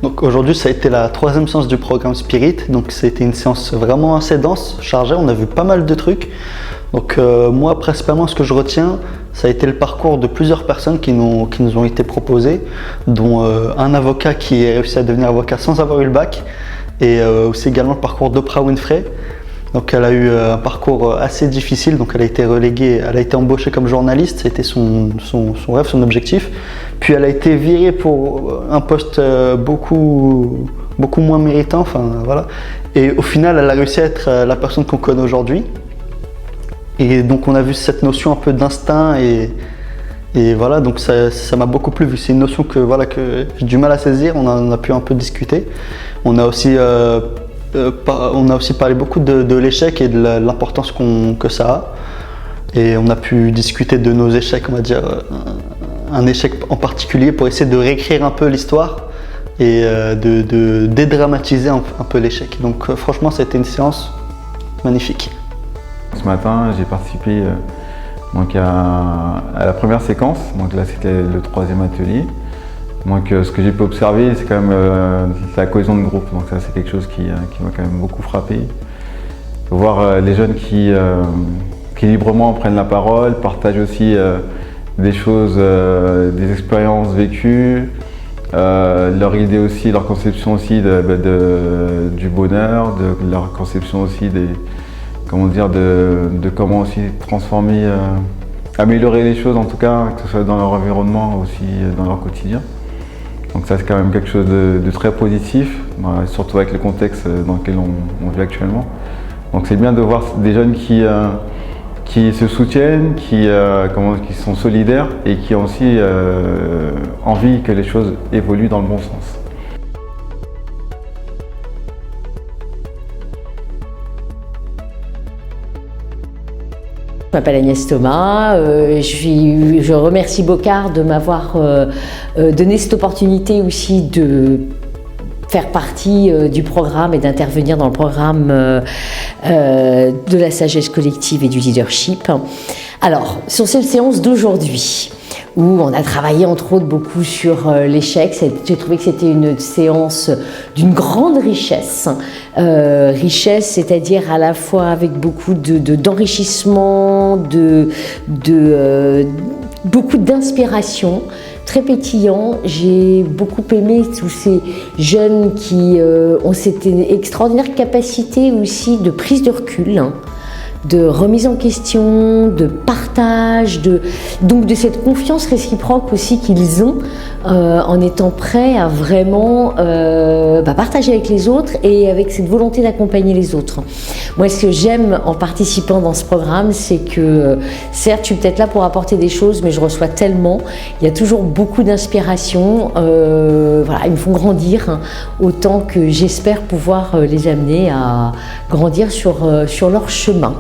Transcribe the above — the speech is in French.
Donc aujourd'hui, ça a été la troisième séance du programme Spirit. Donc c'était une séance vraiment assez dense, chargée. On a vu pas mal de trucs. Donc moi, principalement, ce que je retiens, ça a été le parcours de plusieurs personnes qui nous ont été proposées, dont un avocat qui a réussi à devenir avocat sans avoir eu le bac, et aussi également le parcours d'Oprah Winfrey. Donc elle a eu un parcours assez difficile, donc elle a été reléguée, elle a été embauchée comme journaliste, c'était son rêve, son objectif. Puis elle a été virée pour un poste beaucoup moins méritant, enfin voilà. Et au final, elle a réussi à être la personne qu'on connaît aujourd'hui. Et donc on a vu cette notion un peu d'instinct et voilà, donc ça m'a beaucoup plu, vu que c'est une notion que j'ai du mal à saisir. On en a pu un peu discuter. On a aussi parlé beaucoup de l'échec et de l'importance que ça a. Et on a pu discuter de nos échecs, on va dire, un échec en particulier pour essayer de réécrire un peu l'histoire et de dédramatiser un peu l'échec. Donc franchement, ça a été une séance magnifique. Ce matin, j'ai participé à la première séquence, donc là c'était le troisième atelier. Donc ce que j'ai pu observer, c'est quand même la cohésion de groupe, donc ça c'est quelque chose qui m'a quand même beaucoup frappé. Voir les jeunes qui librement prennent la parole, partagent aussi des choses, des expériences vécues, leur idée aussi, leur conception aussi du bonheur, de leur conception aussi de comment aussi transformer, améliorer les choses en tout cas, que ce soit dans leur environnement aussi dans leur quotidien. Donc ça c'est quand même quelque chose de très positif, surtout avec le contexte dans lequel on vit actuellement. Donc c'est bien de voir des jeunes qui se soutiennent, qui sont solidaires et qui ont aussi envie que les choses évoluent dans le bon sens. Je m'appelle Agnès Thomas, je remercie Bocard de m'avoir donné cette opportunité aussi de faire partie du programme et d'intervenir dans le programme de la sagesse collective et du leadership. Alors, sur cette séance d'aujourd'hui, où on a travaillé entre autres beaucoup sur l'échec, j'ai trouvé que c'était une séance d'une grande richesse. Richesse, c'est-à-dire à la fois avec beaucoup d'enrichissement, beaucoup d'inspiration, très pétillant. J'ai beaucoup aimé tous ces jeunes qui ont cette extraordinaire capacité aussi de prise de recul, de remise en question, de partage, donc de cette confiance réciproque aussi qu'ils ont en étant prêts à vraiment partager avec les autres et avec cette volonté d'accompagner les autres. Moi, ce que j'aime en participant dans ce programme, c'est que certes, je suis peut-être là pour apporter des choses, mais je reçois tellement, il y a toujours beaucoup d'inspiration, ils me font grandir autant que j'espère pouvoir les amener à grandir sur leur chemin.